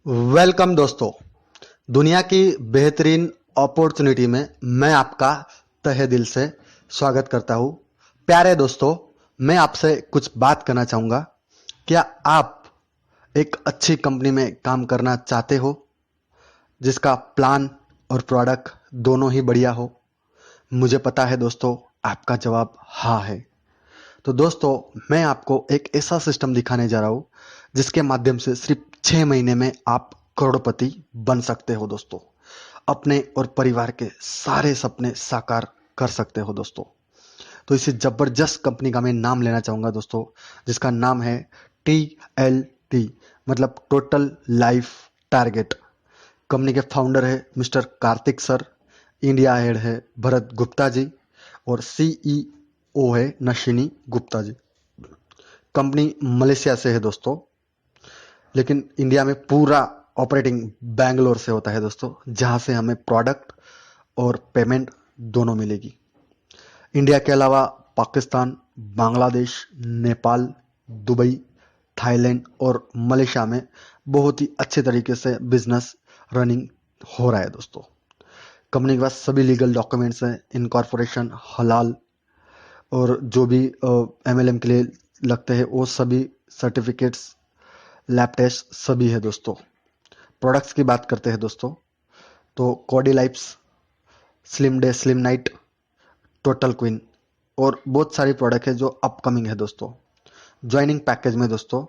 Welcome दोस्तों। दुनिया की बेहतरीन अपॉर्चुनिटी में मैं आपका तहे दिल से स्वागत करता हूं। प्यारे दोस्तों, मैं आपसे कुछ बात करना चाहूंगा। क्या आप एक अच्छी कंपनी में काम करना चाहते हो जिसका प्लान और प्रोडक्ट दोनों ही बढ़िया हो? मुझे पता है दोस्तों, आपका जवाब हाँ है। तो दोस्तों, मैं आपको एक ऐसा सिस्टम दिखाने जा रहा हूं जिसके माध्यम से सिर्फ 6 महीने में आप करोड़पति बन सकते हो दोस्तों। अपने और परिवार के सारे सपने साकार कर सकते हो दोस्तों। तो इसी जबरदस्त कंपनी का मैं नाम लेना चाहूंगा दोस्तों, जिसका नाम है TLT, मतलब टोटल लाइफ टारगेट। कंपनी के फाउंडर है mister Kartik sir, India head है भरत गुप्ता जी और CEO है नशिनी गुप्ता जी। कंपनी मलेशिया से है दोस्तों, लेकिन इंडिया में पूरा ऑपरेटिंग बैंगलोर से होता है दोस्तों, जहां से हमें प्रोडक्ट और पेमेंट दोनों मिलेगी। इंडिया के अलावा पाकिस्तान, बांग्लादेश, नेपाल, दुबई, थाईलैंड और मलेशिया में बहुत ही अच्छे तरीके से बिजनेस रनिंग हो रहा है दोस्तों। कंपनी के पास सभी लीगल डॉक्यूमेंट्स हैं, इनकॉर्पोरेशन, हलाल और जो भी MLM के लिए लगते हैं वो सभी सर्टिफिकेट्स, लैब टेस्ट सभी है दोस्तों। प्रोडक्ट्स की बात करते हैं दोस्तों, तो कॉडी लाइफ्स, slim day slim night, total queen और बहुत सारी प्रोडक्ट है जो अपकमिंग है दोस्तों। ज्वाइनिंग पैकेज में दोस्तों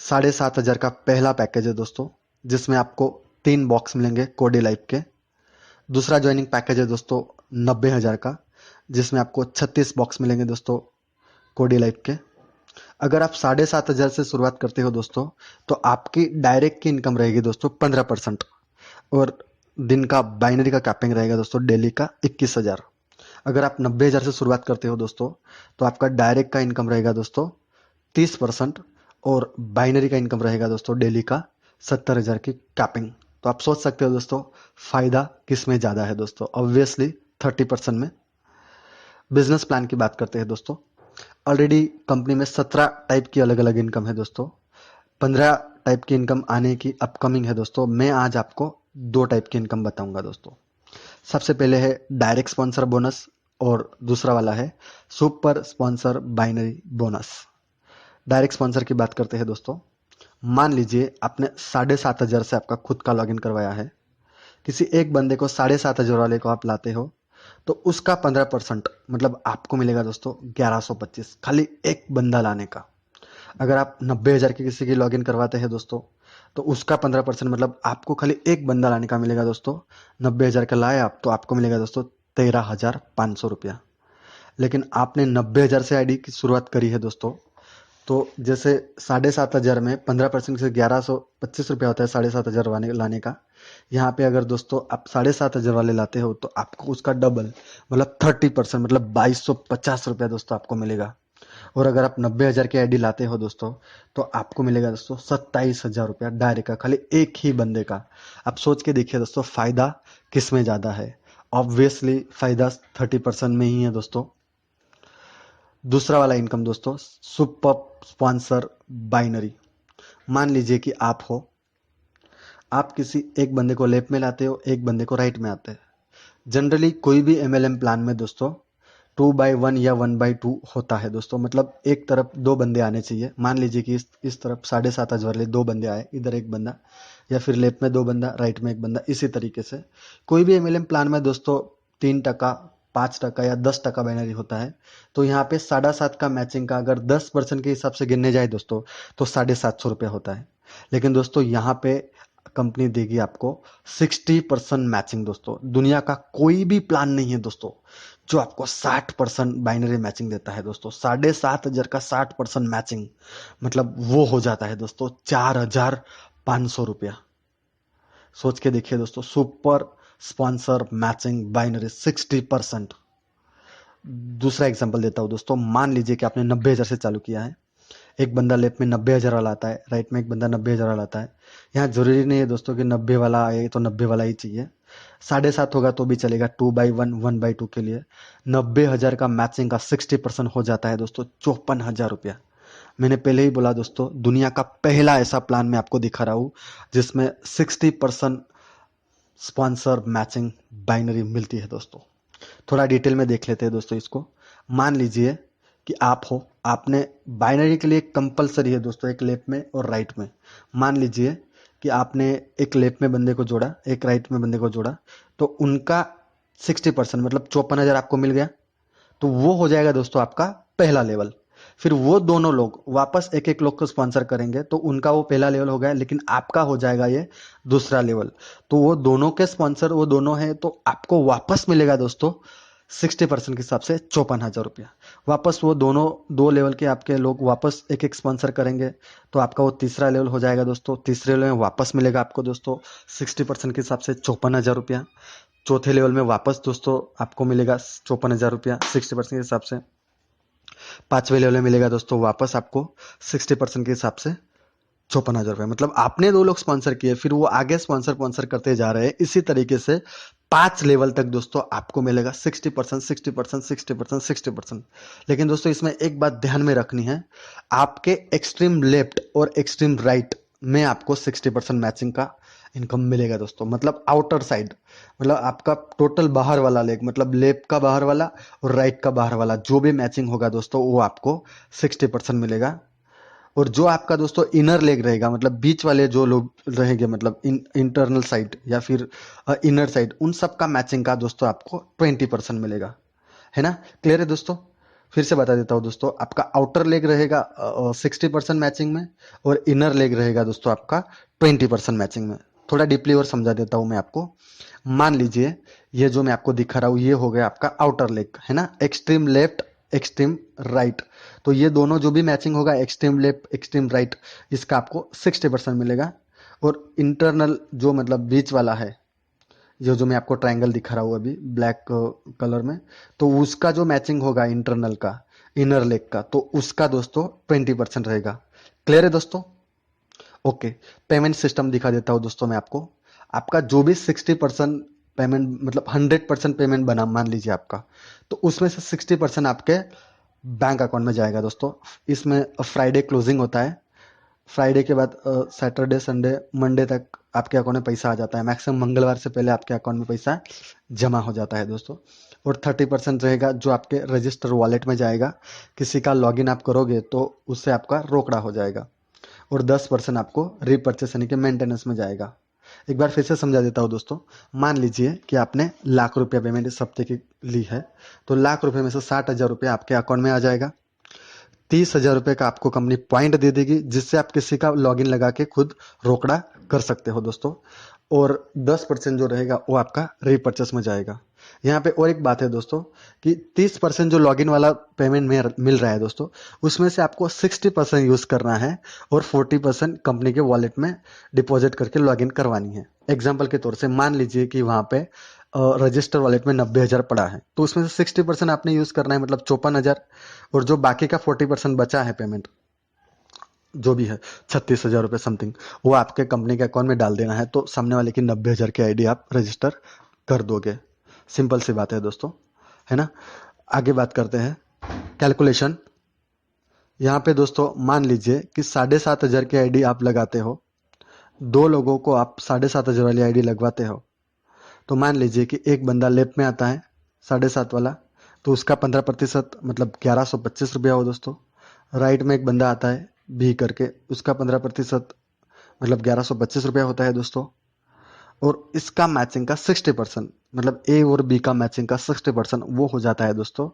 7,500 का पहला पैकेज है दोस्तों, जिसमें आपको 3 बॉक्स मिलेंगे कोडी लाइफ के। दूसरा ज्वाइनिंग पैकेज है दोस्तों 90,000 का, जिसमें आपको 36 बॉक्स मिलेंगे दोस्तों कोडी लाइफ के। अगर आप 7,500 से शुरुआत करते हो दोस्तों, तो आपकी डायरेक्ट की इनकम रहेगी दोस्तों 15%, और दिन का बाइनरी का कैपिंग रहेगा दोस्तों डेली का 21,000। अगर आप 90,000 से शुरुआत करते हो दोस्तों, तो आपका डायरेक्ट का इनकम रहेगा दोस्तों 30%, और बाइनरी का इनकम रहेगा दोस्तों डेली का 70,000 की कैपिंग। तो आप सोच सकते हो दोस्तों, फायदा किस में ज्यादा है दोस्तों? ऑब्वियसली 30% में। बिजनेस प्लान की बात करते हैं दोस्तों। ऑलरेडी कंपनी में 17 टाइप की अलग अलग इनकम है दोस्तों। 15 टाइप की इनकम आने की अपकमिंग है दोस्तों। मैं आज आपको 2 टाइप की इनकम बताऊंगा दोस्तों। सबसे पहले है डायरेक्ट स्पॉन्सर बोनस, और दूसरा वाला है super sponsor binary bonus. Direct sponsor की बात करते हैं दोस्तों। मान लीजिए आपने 7,500 से आपका खुद का लॉगिन करवाया है। किसी एक बंदे को 7,500 वाले को आप लाते हो, तो उसका 15% मतलब आपको मिलेगा दोस्तों 1125, खाली एक बंदा लाने का। अगर आप 90,000 की किसी की लॉगिन करवाते हैं दोस्तों, तो उसका 15% मतलब आपको खाली एक बंदा लाने का मिलेगा दोस्तों। 90,000 का लाए आप, तो आपको मिलेगा दोस्तों 13,500 रुपया। लेकिन आपने 90,000 से आईडी की शुरुआत करी है दोस्तों, तो जैसे 7,500 में 15% से 1125 रुपया होता है 7,500 लाने का। यहाँ पे अगर दोस्तों आप 7,500 वाले लाते हो, तो आपको उसका डबल मतलब 30% मतलब 2,250 रुपया दोस्तों आपको मिलेगा। और अगर आप 90,000 की आईडी लाते हो दोस्तों, तो आपको मिलेगा दोस्तों 27,000 रुपया डायरेक्ट का, खाली एक ही बंदे का। आप सोच के देखिए दोस्तों, फायदा किस में ज्यादा है? ऑब्वियसली फायदा 30% में ही है दोस्तों। दूसरा वाला इनकम दोस्तों, सुपर स्पॉन्सर बाइनरी। मान लीजिए कि आप हो, आप किसी एक बंदे को लेफ्ट में लाते हो, एक बंदे को राइट में आते हैं। जनरली कोई भी MLM प्लान में दोस्तों 2/1 या 1/2 होता है दोस्तों, मतलब एक तरफ 2 बंदे आने चाहिए। मान लीजिए कि इस तरफ 7,500 वाले 2 बंदे आए, इधर एक बंदा, या फिर लेफ्ट में 2 बंदा, राइट में एक बंदा। इसी तरीके से कोई भी MLM प्लान में दोस्तों 3%, 5% या 10% बाइनरी होता है। तो यहाँ पे 7.5 का मैचिंग का अगर 10% के हिसाब से गिनने जाए दोस्तों, तो 750 रुपया होता है। लेकिन दोस्तों यहाँ पे कंपनी देगी आपको 60% मैचिंग दोस्तों। दुनिया का कोई भी प्लान नहीं है दोस्तों जो आपको 60% बाइनरी मैचिंग देता है दोस्तों। 7,500 का 60% मैचिंग मतलब वो हो जाता है दोस्तों 4,500 रुपया। सोच के देखिए दोस्तों, सुपर स्पॉन्सर मैचिंग बाइनरी 60%। दूसरा एग्जांपल देता हूं दोस्तों। मान लीजिए कि आपने 90,000 से चालू किया है। एक बंदा लेफ्ट में 90,000 वाला आता है, राइट में एक बंदा 90,000 वाला आता है। यहाँ जरूरी नहीं है दोस्तों कि 90 वाला आए तो 90 वाला ही चाहिए। 7.5 होगा तो भी चलेगा। 2/1, 1/2 के लिए 90,000 का मैचिंग का 60% हो जाता है दोस्तों 54,000 रुपया। मैंने पहले ही बोला दोस्तों, दुनिया का पहला ऐसा प्लान मैं आपको दिखा रहा हूं जिसमें 60% स्पॉन्सर मैचिंग बाइनरी मिलती है दोस्तों। थोड़ा डिटेल में देख लेते हैं दोस्तों इसको। मान लीजिए कि आप हो, आपने बाइनरी के लिए कंपलसरी है दोस्तों एक लेफ्ट में और राइट में। मान लीजिए कि आपने एक लेफ्ट में बंदे को जोड़ा, एक राइट में बंदे को जोड़ा, तो उनका 60% मतलब 54,000 आपको मिल गया। तो वो हो जाएगा दोस्तों आपका पहला लेवल। फिर वो दोनों लोग वापस एक एक लोग को स्पॉन्सर करेंगे तो उनका वो पहला लेवल हो गया, लेकिन आपका हो जाएगा ये दूसरा लेवल। तो वो दोनों के स्पॉन्सर वो दोनों हैं, तो आपको वापस मिलेगा दोस्तों 60% के हिसाब से 54,000 रुपया। वापस वो दोनों दो लेवल के आपके लोग वापस एक एक स्पॉन्सर करेंगे तो आपका वो तीसरा लेवल हो जाएगा दोस्तों। तीसरे लेवल में वापस मिलेगा आपको दोस्तों 60% के हिसाब से 54,000 रुपया। चौथे लेवल में वापस दोस्तों आपको मिलेगा 54,000 रुपया 60% के हिसाब से। पांचवें लेवल में मिलेगा दोस्तों वापस आपको 60% के हिसाब से 54,000 रुपये। मतलब आपने दो लोग स्पॉन्सर किए, फिर वो आगे स्पॉन्सर करते जा रहे हैं। इसी तरीके से 5 लेवल तक दोस्तों आपको मिलेगा 60%, 60%, 60%, 60%। लेकिन दोस्तों इसमें एक बात ध्यान में रखनी है, आपके एक्सट्रीम लेफ्ट और एक्सट्रीम राइट में आपको 60% मैचिंग का इनकम मिलेगा दोस्तों। मतलब आउटर साइड, मतलब आपका टोटल बाहर वाला लेग, मतलब लेफ्ट का बाहर वाला और राइट का बाहर वाला जो भी मैचिंग होगा दोस्तों वो आपको 60% मिलेगा। और जो आपका दोस्तों इनर लेग रहेगा, मतलब बीच वाले जो लोग रहेंगे, मतलब इंटरनल साइड या फिर इनर साइड, उन सब का मैचिंग का दोस्तों आपको 20% मिलेगा। है ना, क्लियर है दोस्तों? फिर से बता देता हूँ दोस्तों, आपका आउटर लेग रहेगा 60% मैचिंग में और इनर लेग रहेगा दोस्तों आपका 20% मैचिंग में। थोड़ा डीपली और समझा देता हूँ मैं आपको। मान लीजिए ये जो मैं आपको दिखा रहा हूँ ये हो गया आपका आउटर लेग, है ना, एक्सट्रीम लेफ्ट एक्सट्रीम राइट। तो ये दोनों जो भी मैचिंग होगा एक्सट्रीम लेफ्ट एक्सट्रीम राइट, इसका आपको 60% मिलेगा। और इंटरनल जो मतलब बीच वाला है, जो जो मैं आपको ट्रायंगल दिखा रहा हूँ अभी ब्लैक कलर में, तो उसका जो मैचिंग होगा इंटरनल का इनर लेग का, तो उसका दोस्तों 20% रहेगा। क्लियर है दोस्तों? ओके, पेमेंट सिस्टम दिखा देता हूँ दोस्तों मैं आपको। आपका जो भी 60% पेमेंट, मतलब 100% पेमेंट बना मान लीजिए आपका, तो उसमें से 60% आपके बैंक अकाउंट में जाएगा दोस्तों। इसमें फ्राइडे क्लोजिंग होता है, फ्राइडे के बाद सैटरडे संडे मंडे तक आपके अकाउंट में पैसा आ जाता है। मैक्सिमम मंगलवार से पहले आपके अकाउंट में पैसा जमा हो जाता है दोस्तों। और 30% रहेगा जो आपके रजिस्टर वॉलेट में जाएगा। किसी का लॉगिन आप करोगे तो उससे आपका रोकड़ा हो जाएगा। और 10% आपको रीपर्चेस यानी कि मेंटेनेंस में जाएगा। एक बार फिर से समझा देता हूँ दोस्तों। मान लीजिए कि आपने ₹1,00,000 पेमेंट इस हफ्ते की ली है, तो ₹1,00,000 में से 60,000 आपके अकाउंट में आ जाएगा। 30,000 का आपको कंपनी पॉइंट दे देगी, जिससे आप किसी का लॉगिन लगा के खुद रोकड़ा कर सकते हो दोस्तों। और 10% जो रहेगा वो आपका रीपर्चेस में जाएगा। यहाँ पे और एक बात है दोस्तों कि 30% जो लॉगिन वाला पेमेंट में मिल रहा है दोस्तों, उसमें से आपको 60% यूज करना है और 40% कंपनी के वॉलेट में डिपॉजिट करके लॉगिन करवानी है। एग्जाम्पल के तौर से मान लीजिए कि वहां पे रजिस्टर वॉलेट में 90,000 पड़ा है, तो उसमें से 60% आपने यूज करना है, मतलब 54,000। और जो बाकी का 40% बचा है पेमेंट जो भी है 36,000 रुपये समथिंग, वो आपके कंपनी के अकाउंट में डाल देना है। तो सामने वाले की 90,000 की आईडी आप रजिस्टर कर दोगे। सिंपल सी बात है दोस्तों, है ना। आगे बात करते हैं कैलकुलेशन। यहाँ पे दोस्तों मान लीजिए कि 7,500 की आईडी आप लगाते हो, दो लोगों को आप 7,500 वाली आईडी लगवाते हो। तो मान लीजिए कि एक बंदा लेफ्ट में आता है 7.5 वाला, तो उसका 15% मतलब 1,125 रुपया हो दोस्तों। राइट में एक बंदा आता है बी करके, उसका 15% मतलब 1,125 रुपया होता है दोस्तों। और इसका मैचिंग का 60% मतलब ए और बी का मैचिंग का 60% वो हो जाता है दोस्तों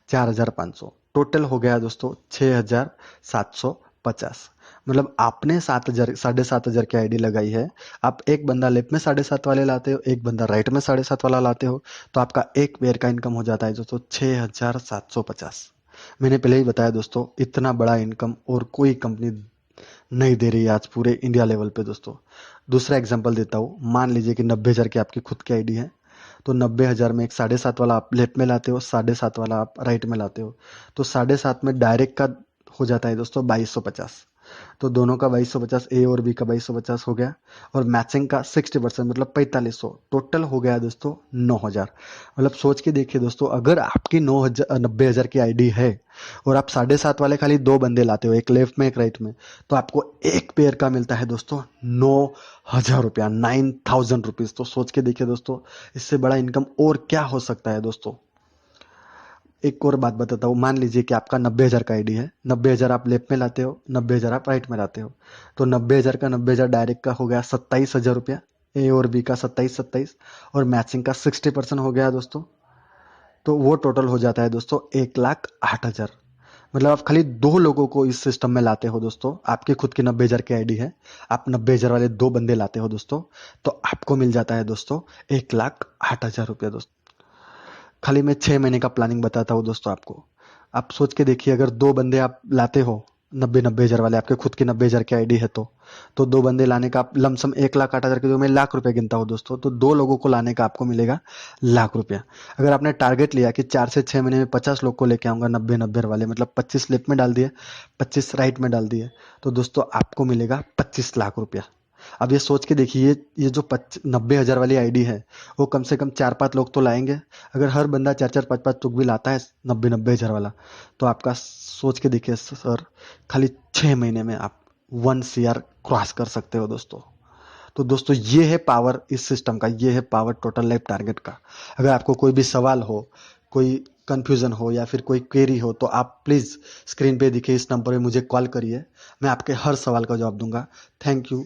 4,500। टोटल हो गया दोस्तों 6,750। मतलब आपने 7,000 7,500 की आईडी लगाई है, आप एक बंदा लेफ्ट में 7.5 वाले लाते हो, एक बंदा राइट में 7.5 वाला लाते हो, तो आपका एक पेयर का इनकम हो जाता है दोस्तों 6,750। मैंने पहले ही बताया दोस्तों, इतना बड़ा इनकम और कोई कंपनी नहीं दे रही है आज पूरे इंडिया लेवल पे दोस्तों। दूसरा एग्जांपल देता हूँ। मान लीजिए कि 90,000 की आपकी खुद की आईडी है, तो 90,000 में एक 7.5 वाला आप लेफ्ट में लाते हो, 7.5 वाला आप राइट में लाते हो, तो 7.5 में डायरेक्ट का हो जाता है दोस्तों 2,250। तो दोनों का 2250, ए और बी का 2250 हो गया, और मैचिंग का 60% मतलब 4500, टोटल हो गया दोस्तों 9000। मतलब सोच के देखिए दोस्तों, अगर आपकी 90,000 की आईडी है और आप 7.5 वाले खाली 2 बंदे लाते हो, एक लेफ्ट में एक राइट में, तो आपको एक पेयर का मिलता है दोस्तों 9000 रुपया, 9000 रुपीज। तो सोच के देखिए दोस्तों, इससे बड़ा इनकम और क्या हो सकता है दोस्तों। एक और बात बताता हूँ, मान लीजिए कि आपका 90,000 का आईडी है, 90,000 आप लेफ्ट में लाते हो, 90,000 आप राइट में लाते हो, तो 90,000 का 90,000 डायरेक्ट का हो गया 27,000 रुपया, ए और बी का 27-27, और मैचिंग का 60% हो गया दोस्तों। तो वो टोटल हो जाता है दोस्तों 1,08,000। मतलब आप खाली 2 लोगों को इस सिस्टम में लाते हो दोस्तों, आपकी खुद की 90,000 की आईडी है, आप 90,000 वाले 2 बंदे लाते हो दोस्तों, तो आपको मिल जाता है दोस्तों 1,08,000 रुपया दोस्तों। खाली मैं 6 महीने का प्लानिंग बताता हूँ दोस्तों आपको। आप सोच के देखिए, अगर 2 बंदे आप लाते हो, 90,000 वाले, आपके खुद की 90,000 की आईडी है, तो 2 बंदे लाने का आप लमसम 1,08,000 की, जो मैं लाख रुपए गिनता हूँ दोस्तों, तो 2 लोगों को लाने का आपको मिलेगा लाख रुपया। अगर आपने टारगेट लिया कि 4 से 6 महीने में 50 लोग को लेके आऊंगा, 90,000 वाले, मतलब 25 लेफ्ट में डाल दिए, 25 राइट में डाल दिए, तो दोस्तों आपको मिलेगा 25 लाख रुपया। अब ये सोच के देखिए, ये जो 90,000 वाली आईडी है, वो कम से कम 4-5 लोग तो लाएंगे। अगर हर बंदा 4-4 5-5 लोग भी लाता है 90,000 वाला, तो आपका सोच के देखिए सर, खाली 6 महीने में आप 1 CR क्रॉस कर सकते हो दोस्तों। तो दोस्तों ये है पावर इस सिस्टम का, ये है पावर टोटल लाइफ टारगेट का। अगर आपको कोई भी सवाल हो, कोई कंफ्यूजन हो, या फिर कोई क्वेरी हो, तो आप प्लीज़ स्क्रीन पे दिखे इस नंबर पे मुझे कॉल करिए, मैं आपके हर सवाल का जवाब दूंगा। Thank you.